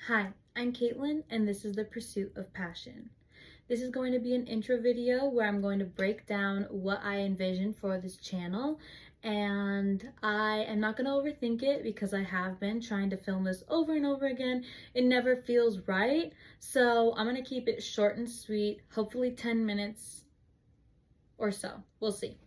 Hi, I'm Caitlin, and this is The Pursuit of Passion. This is going to be an intro video where I'm going to break down what I envision for this channel, and I am not going to overthink it because I have been trying to film this over and over again. It never feels right, so I'm going to keep it short and sweet, hopefully 10 minutes or so. We'll see.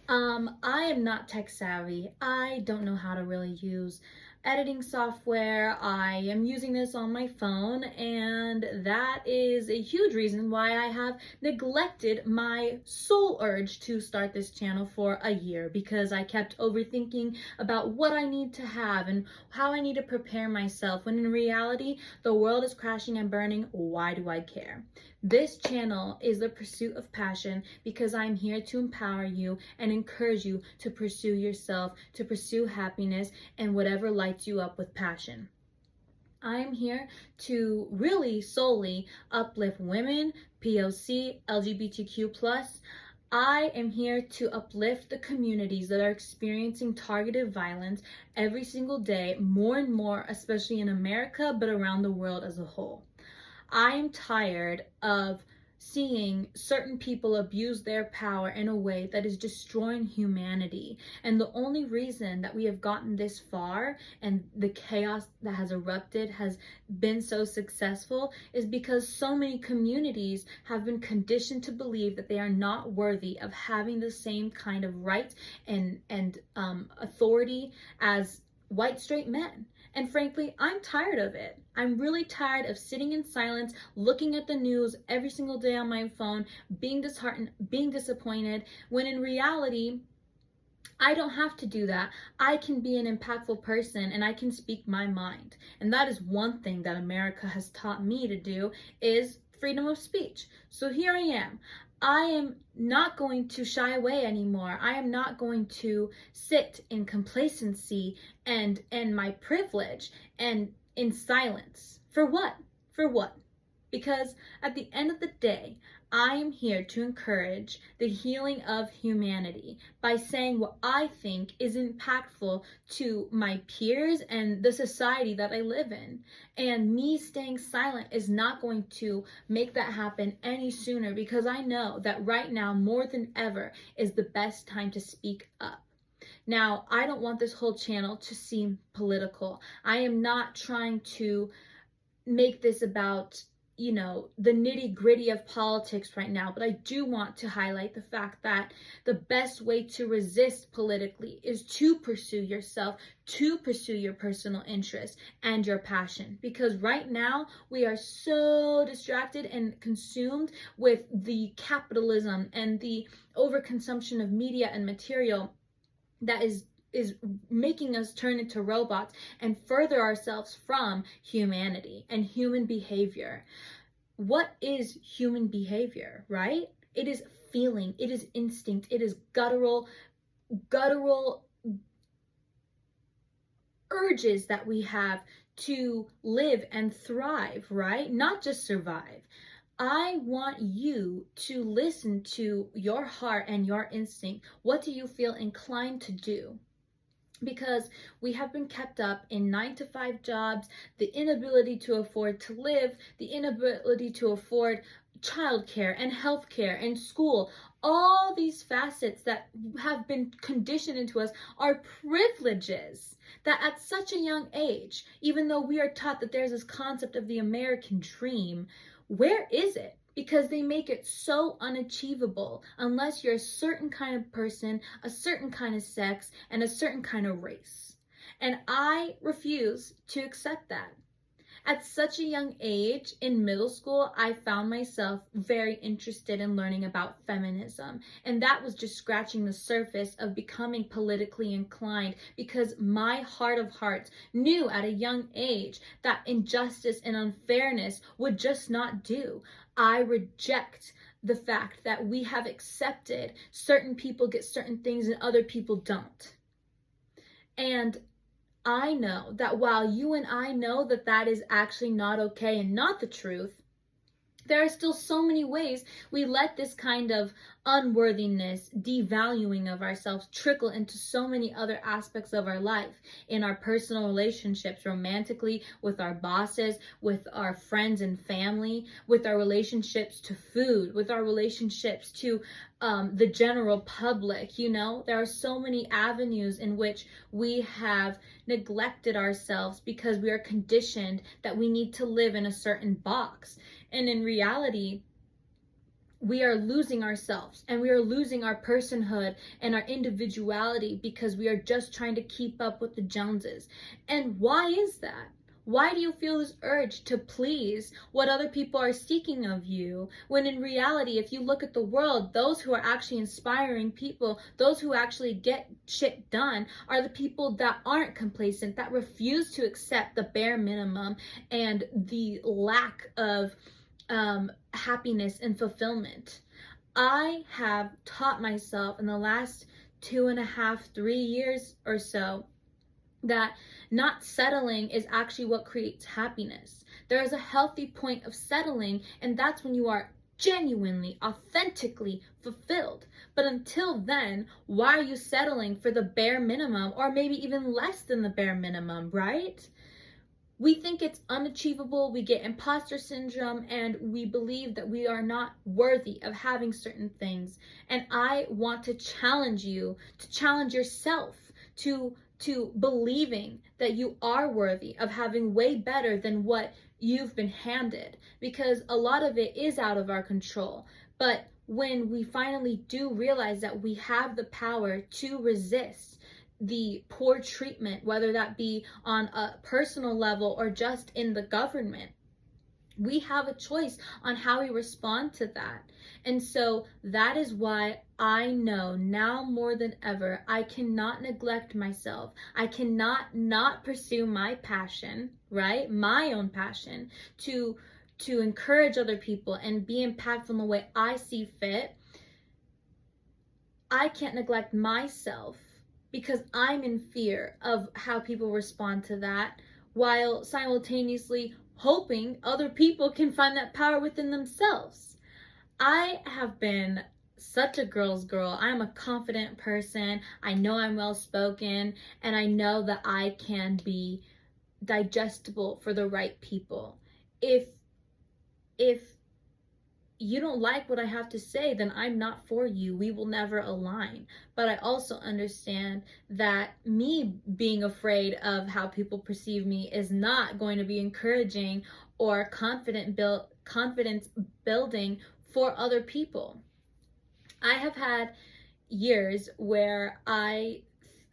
I am not tech savvy. I don't know how to really use editing software. I am using this on my phone, and that is a huge reason why I have neglected my sole urge to start this channel for a year, because I kept overthinking about what I need to have and how I need to prepare myself, when in reality, the world is crashing and burning. Why do I care? This channel is The Pursuit of Passion because I'm here to empower you and encourage you to pursue yourself, to pursue happiness, and whatever lights you up with passion. I'm here to really solely uplift women, POC, LGBTQ+. I am here to uplift the communities that are experiencing targeted violence every single day, more and more, especially in America, but around the world as a whole. I am tired of seeing certain people abuse their power in a way that is destroying humanity. And the only reason that we have gotten this far and the chaos that has erupted has been so successful is because so many communities have been conditioned to believe that they are not worthy of having the same kind of rights and authority as white straight men. And frankly, I'm tired of it. I'm really tired of sitting in silence, looking at the news every single day on my phone, being disheartened, being disappointed, when in reality, I don't have to do that. I can be an impactful person and I can speak my mind. And that is one thing that America has taught me to do, is freedom of speech. So here I am. I am not going to shy away anymore. I am not going to sit in complacency and my privilege and in silence. For what? For what? Because at the end of the day, I am here to encourage the healing of humanity by saying what I think is impactful to my peers and the society that I live in. And me staying silent is not going to make that happen any sooner, because I know that right now, more than ever, is the best time to speak up. Now, I don't want this whole channel to seem political. I am not trying to make this about the nitty gritty of politics right now, but I do want to highlight the fact that the best way to resist politically is to pursue yourself, to pursue your personal interest and your passion. Because right now we are so distracted and consumed with the capitalism and the overconsumption of media and material that is making us turn into robots and further ourselves from humanity and human behavior. What is human behavior, right? It is feeling, it is instinct, it is guttural urges that we have to live and thrive, right? Not just survive. I want you to listen to your heart and your instinct. What do you feel inclined to do? Because we have been kept up in 9-to-5 jobs, the inability to afford to live, the inability to afford childcare and healthcare and school. All these facets that have been conditioned into us are privileges that at such a young age, even though we are taught that there's this concept of the American dream, where is it? Because they make it so unachievable unless you're a certain kind of person, a certain kind of sex, and a certain kind of race. And I refuse to accept that. At such a young age, in middle school, I found myself very interested in learning about feminism. And that was just scratching the surface of becoming politically inclined, because my heart of hearts knew at a young age that injustice and unfairness would just not do. I reject the fact that we have accepted certain people get certain things and other people don't. And I know that while you and I know that that is actually not okay and not the truth, there are still so many ways we let this kind of unworthiness, devaluing of ourselves trickle into so many other aspects of our life, in our personal relationships, romantically, with our bosses, with our friends and family, with our relationships to food, with our relationships to the general public. You know, there are so many avenues in which we have neglected ourselves because we are conditioned that we need to live in a certain box. And in reality, we are losing ourselves and we are losing our personhood and our individuality because we are just trying to keep up with the Joneses. And why is that? Why do you feel this urge to please what other people are seeking of you? When in reality, if you look at the world, those who are actually inspiring people, those who actually get shit done, are the people that aren't complacent, that refuse to accept the bare minimum and the lack of happiness and fulfillment. I have taught myself in the last 2.5, 3 years or so that not settling is actually what creates happiness. There is a healthy point of settling, and that's when you are genuinely, authentically fulfilled. But until then, why are you settling for the bare minimum, or maybe even less than the bare minimum, right? We think it's unachievable, we get imposter syndrome, and we believe that we are not worthy of having certain things. And I want to challenge you, to challenge yourself to believing that you are worthy of having way better than what you've been handed, because a lot of it is out of our control. But when we finally do realize that we have the power to resist the poor treatment, whether that be on a personal level or just in the government, we have a choice on how we respond to that. And so that is why I know now more than ever, I cannot neglect myself. I cannot not pursue my passion, right? My own passion to encourage other people and be impactful in the way I see fit. I can't neglect myself because I'm in fear of how people respond to that, while simultaneously hoping other people can find that power within themselves. I have been such a girl's girl. I'm a confident person. I know I'm well spoken, and I know that I can be digestible for the right people. If you don't like what I have to say, then I'm not for you. We will never align. But I also understand that me being afraid of how people perceive me is not going to be encouraging or confidence building for other people. I have had years where I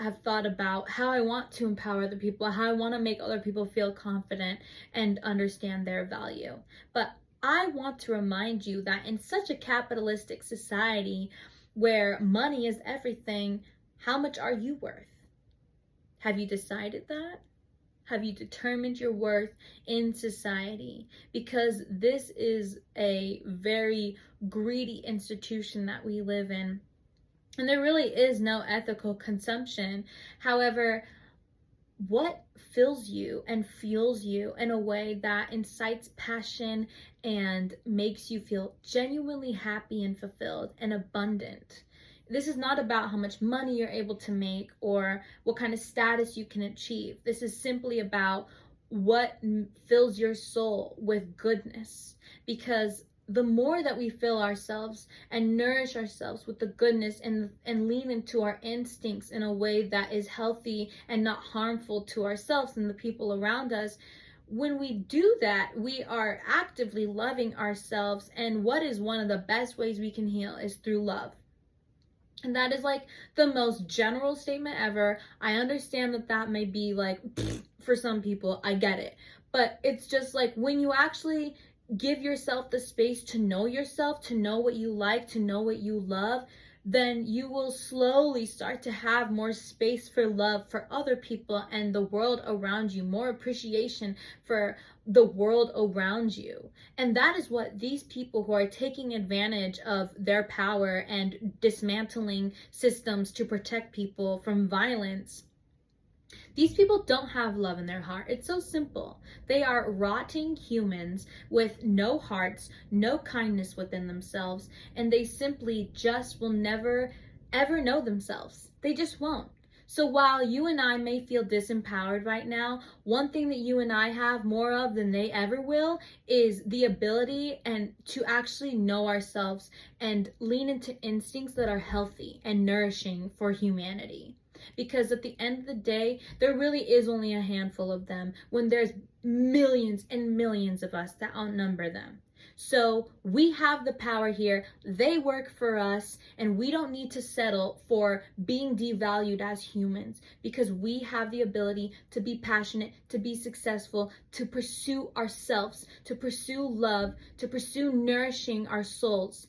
have thought about how I want to empower other people, how I want to make other people feel confident and understand their value. But I want to remind you that in such a capitalistic society where money is everything, how much are you worth? Have you decided that? Have you determined your worth in society? Because this is a very greedy institution that we live in. And there really is no ethical consumption. However, what fills you and fuels you in a way that incites passion and makes you feel genuinely happy and fulfilled and abundant? This is not about how much money you're able to make or what kind of status you can achieve. This is simply about what fills your soul with goodness. Because the more that we fill ourselves and nourish ourselves with the goodness and lean into our instincts in a way that is healthy and not harmful to ourselves and the people around us, when we do that, we are actively loving ourselves. And what is one of the best ways we can heal is through love. And that is like the most general statement ever. I understand that that may be like, for some people, I get it. But it's just like when you actually give yourself the space to know yourself, to know what you like, to know what you love, then you will slowly start to have more space for love for other people and the world around you, more appreciation for the world around you. And that is what these people who are taking advantage of their power and dismantling systems to protect people from violence, These people don't have love in their heart. It's so simple. They are rotting humans with no hearts, no kindness within themselves, and they simply just will never ever know themselves. They just won't. So while you and I may feel disempowered right now, one thing that you and I have more of than they ever will is the ability and to actually know ourselves and lean into instincts that are healthy and nourishing for humanity. Because at the end of the day, there really is only a handful of them when there's millions and millions of us that outnumber them. So we have the power here. They work for us, and we don't need to settle for being devalued as humans because we have the ability to be passionate, to be successful, to pursue ourselves, to pursue love, to pursue nourishing our souls.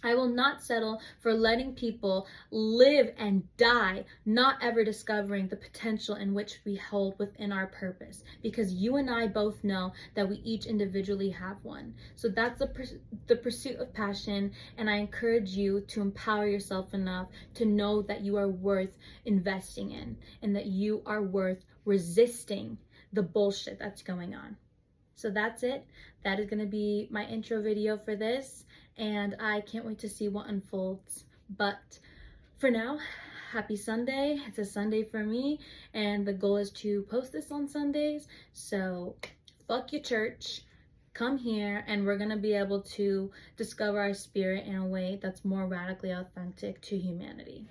I will not settle for letting people live and die, not ever discovering the potential in which we hold within our purpose, because you and I both know that we each individually have one. So that's the pursuit of passion, and I encourage you to empower yourself enough to know that you are worth investing in and that you are worth resisting the bullshit that's going on. So that's it. That is going to be my intro video for this, and I can't wait to see what unfolds. But for now, happy Sunday. It's a Sunday for me, and the goal is to post this on Sundays. So fuck your church. Come here, and we're going to be able to discover our spirit in a way that's more radically authentic to humanity.